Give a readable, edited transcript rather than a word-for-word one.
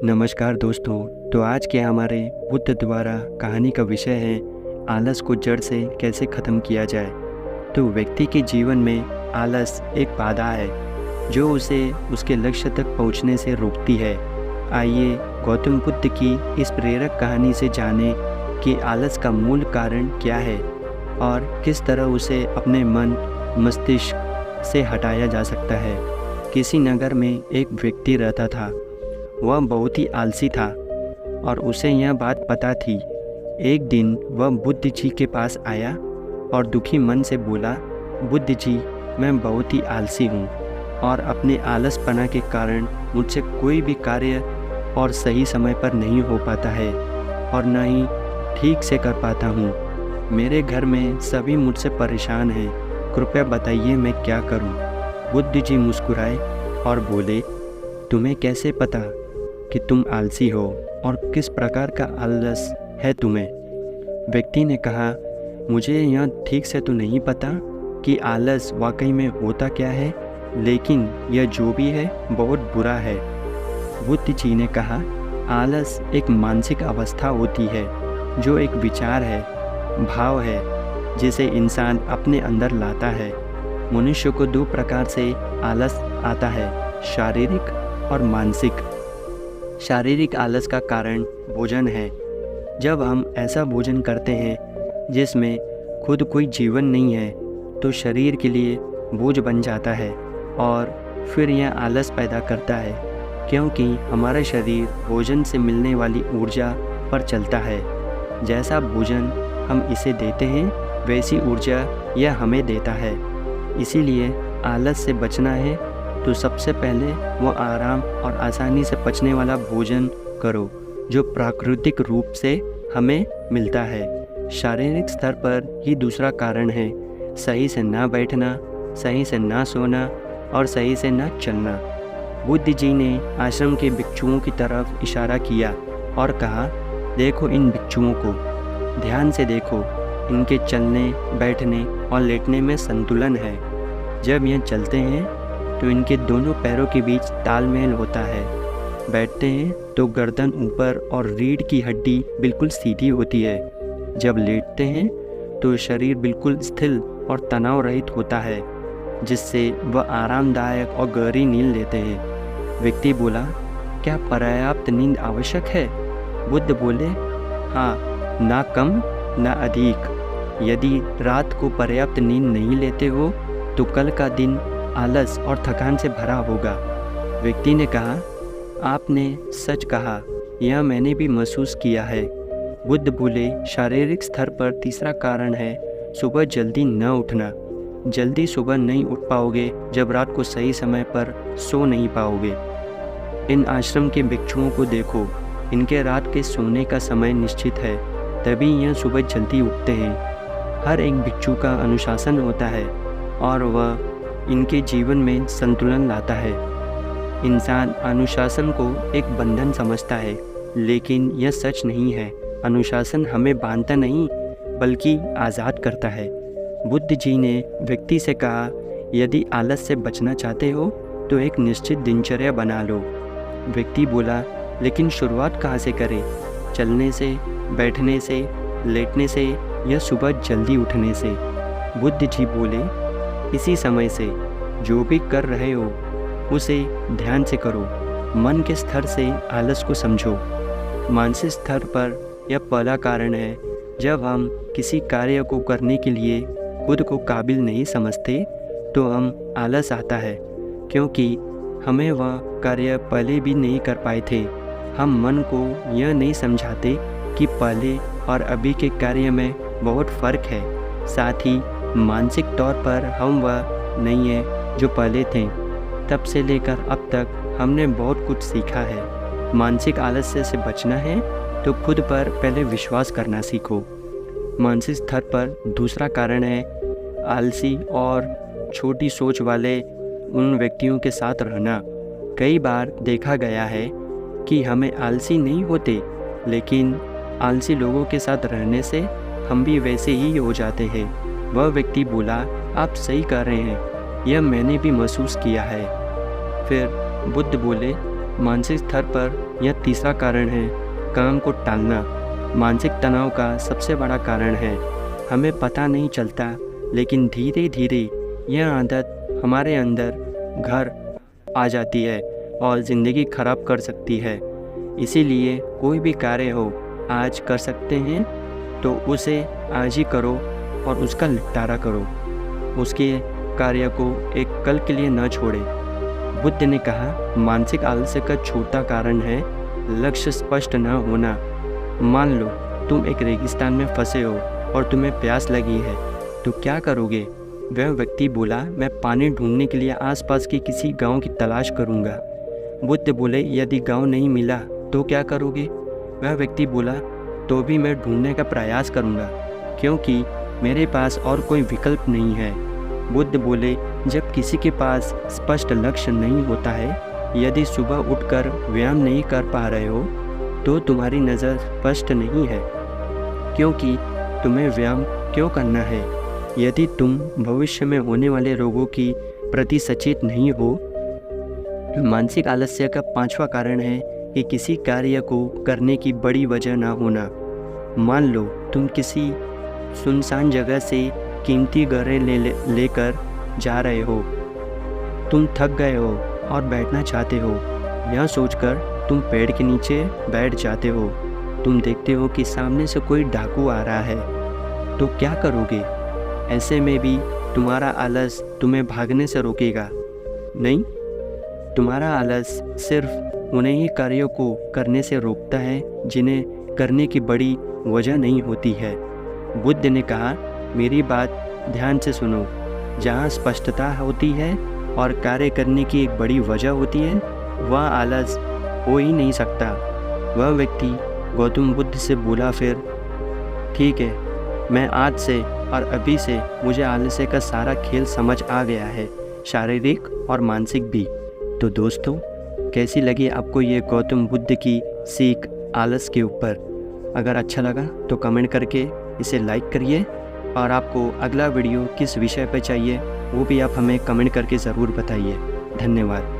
नमस्कार दोस्तों। तो आज के हमारे बुद्ध द्वारा कहानी का विषय है आलस को जड़ से कैसे ख़त्म किया जाए। तो व्यक्ति के जीवन में आलस एक बाधा है जो उसे उसके लक्ष्य तक पहुंचने से रोकती है। आइए गौतम बुद्ध की इस प्रेरक कहानी से जानें कि आलस का मूल कारण क्या है और किस तरह उसे अपने मन मस्तिष्क से हटाया जा सकता है। किसी नगर में एक व्यक्ति रहता था। वह बहुत ही आलसी था और उसे यह बात पता थी। एक दिन वह बुद्ध जी के पास आया और दुखी मन से बोला, बुद्ध जी, मैं बहुत ही आलसी हूँ और अपने आलसपना के कारण मुझसे कोई भी कार्य और सही समय पर नहीं हो पाता है और न ही ठीक से कर पाता हूँ। मेरे घर में सभी मुझसे परेशान हैं। कृपया बताइए मैं क्या करूँ। बुद्ध जी मुस्कुराए और बोले, तुम्हें कैसे पता कि तुम आलसी हो और किस प्रकार का आलस है तुम्हें? व्यक्ति ने कहा, मुझे यह ठीक से तो नहीं पता कि आलस वाकई में होता क्या है, लेकिन यह जो भी है बहुत बुरा है। बुद्ध जी ने कहा, आलस एक मानसिक अवस्था होती है जो एक विचार है, भाव है जिसे इंसान अपने अंदर लाता है। मनुष्य को दो प्रकार से आलस आता है, शारीरिक और मानसिक। शारीरिक आलस का कारण भोजन है। जब हम ऐसा भोजन करते हैं जिसमें खुद कोई जीवन नहीं है तो शरीर के लिए बोझ बन जाता है और फिर यह आलस पैदा करता है, क्योंकि हमारा शरीर भोजन से मिलने वाली ऊर्जा पर चलता है। जैसा भोजन हम इसे देते हैं वैसी ऊर्जा यह हमें देता है। इसीलिए आलस से बचना है तो सबसे पहले वो आराम और आसानी से पचने वाला भोजन करो जो प्राकृतिक रूप से हमें मिलता है। शारीरिक स्तर पर ही दूसरा कारण है, सही से ना बैठना, सही से ना सोना और सही से ना चलना। बुद्ध जी ने आश्रम के भिक्षुओं की तरफ इशारा किया और कहा, देखो इन भिक्षुओं को, ध्यान से देखो, इनके चलने, बैठने और लेटने में संतुलन है। जब यह चलते हैं तो इनके दोनों पैरों के बीच तालमेल होता है। बैठते हैं तो गर्दन ऊपर और रीढ़ की हड्डी बिल्कुल सीधी होती है। जब लेटते हैं तो शरीर बिल्कुल स्थिर और तनाव रहित होता है, जिससे वह आरामदायक और गहरी नींद लेते हैं। व्यक्ति बोला, क्या पर्याप्त नींद आवश्यक है? बुद्ध बोले, हाँ, ना कम ना अधिक। यदि रात को पर्याप्त नींद नहीं लेते हो तो कल का दिन आलस और थकान से भरा होगा। व्यक्ति ने कहा, आपने सच कहा, यह मैंने भी महसूस किया है। बुद्ध बोले, शारीरिक स्तर पर तीसरा कारण है सुबह जल्दी न उठना। जल्दी सुबह नहीं उठ पाओगे जब रात को सही समय पर सो नहीं पाओगे। इन आश्रम के भिक्षुओं को देखो, इनके रात के सोने का समय निश्चित है, तभी यह सुबह जल्दी उठते हैं। हर एक भिक्षु का अनुशासन होता है और वह इनके जीवन में संतुलन लाता है। इंसान अनुशासन को एक बंधन समझता है, लेकिन यह सच नहीं है। अनुशासन हमें बांधता नहीं बल्कि आज़ाद करता है। बुद्ध जी ने व्यक्ति से कहा, यदि आलस से बचना चाहते हो तो एक निश्चित दिनचर्या बना लो। व्यक्ति बोला, लेकिन शुरुआत कहाँ से करें? चलने से, बैठने से, लेटने से या सुबह जल्दी उठने से? बुद्ध जी बोले, इसी समय से। जो भी कर रहे हो उसे ध्यान से करो। मन के स्तर से आलस को समझो। मानसिक स्तर पर यह पहला कारण है। जब हम किसी कार्य को करने के लिए खुद को काबिल नहीं समझते तो हम आलस आता है, क्योंकि हमें वह कार्य पहले भी नहीं कर पाए थे। हम मन को यह नहीं समझाते कि पहले और अभी के कार्य में बहुत फ़र्क है। साथ ही मानसिक तौर पर हम वह नहीं है जो पहले थे। तब से लेकर अब तक हमने बहुत कुछ सीखा है। मानसिक आलस्य से बचना है तो खुद पर पहले विश्वास करना सीखो। मानसिक स्तर पर दूसरा कारण है आलसी और छोटी सोच वाले उन व्यक्तियों के साथ रहना। कई बार देखा गया है कि हमें आलसी नहीं होते, लेकिन आलसी लोगों के साथ रहने से हम भी वैसे ही हो जाते हैं। वह व्यक्ति बोला, आप सही कह रहे हैं, यह मैंने भी महसूस किया है। फिर बुद्ध बोले, मानसिक स्तर पर यह तीसरा कारण है काम को टालना। मानसिक तनाव का सबसे बड़ा कारण है। हमें पता नहीं चलता, लेकिन धीरे धीरे यह आदत हमारे अंदर घर आ जाती है और ज़िंदगी खराब कर सकती है। इसीलिए कोई भी कार्य हो, आज कर सकते हैं तो उसे आज ही करो और उसका निपटारा करो। उसके कार्य को एक कल के लिए न छोड़े। बुद्ध ने कहा, मानसिक आलस्य का छोटा कारण है लक्ष्य स्पष्ट न होना। मान लो तुम एक रेगिस्तान में फंसे हो और तुम्हें प्यास लगी है, तो क्या करोगे? वह व्यक्ति बोला, मैं पानी ढूंढने के लिए आसपास के किसी गांव की तलाश करूंगा। बुद्ध बोले, यदि गांव नहीं मिला तो क्या करोगे? वह व्यक्ति बोला, तो भी मैं ढूंढने का प्रयास करूंगा, क्योंकि मेरे पास और कोई विकल्प नहीं है। बुद्ध बोले, जब किसी के पास स्पष्ट लक्ष्य नहीं होता है, यदि सुबह उठकर व्यायाम नहीं कर पा रहे हो, तो तुम्हारी नज़र स्पष्ट नहीं है, क्योंकि तुम्हें व्यायाम क्यों करना है? यदि तुम भविष्य में होने वाले रोगों की प्रति सचेत नहीं हो। मानसिक आलस्य का पांचवा कारण है कि किसी कार्य को करने की बड़ी वजह ना होना। मान लो तुम किसी सुनसान जगह से कीमती गहरे लेकर जा रहे हो। तुम थक गए हो और बैठना चाहते हो। यह सोचकर तुम पेड़ के नीचे बैठ जाते हो। तुम देखते हो कि सामने से कोई डाकू आ रहा है, तो क्या करोगे? ऐसे में भी तुम्हारा आलस तुम्हें भागने से रोकेगा नहीं। तुम्हारा आलस सिर्फ उन्हीं ही कार्यों को करने से रोकता है जिन्हें करने की बड़ी वजह नहीं होती है। बुद्ध ने कहा, मेरी बात ध्यान से सुनो। जहाँ स्पष्टता होती है और कार्य करने की एक बड़ी वजह होती है, वह आलस हो ही नहीं सकता। वह व्यक्ति गौतम बुद्ध से बोला, फिर ठीक है, मैं आज से और अभी से मुझे आलस्य का सारा खेल समझ आ गया है, शारीरिक और मानसिक भी। तो दोस्तों, कैसी लगी आपको ये गौतम बुद्ध की सीख आलस के ऊपर? अगर अच्छा लगा तो कमेंट करके इसे लाइक करिए, और आपको अगला वीडियो किस विषय पर चाहिए वो भी आप हमें कमेंट करके ज़रूर बताइए। धन्यवाद।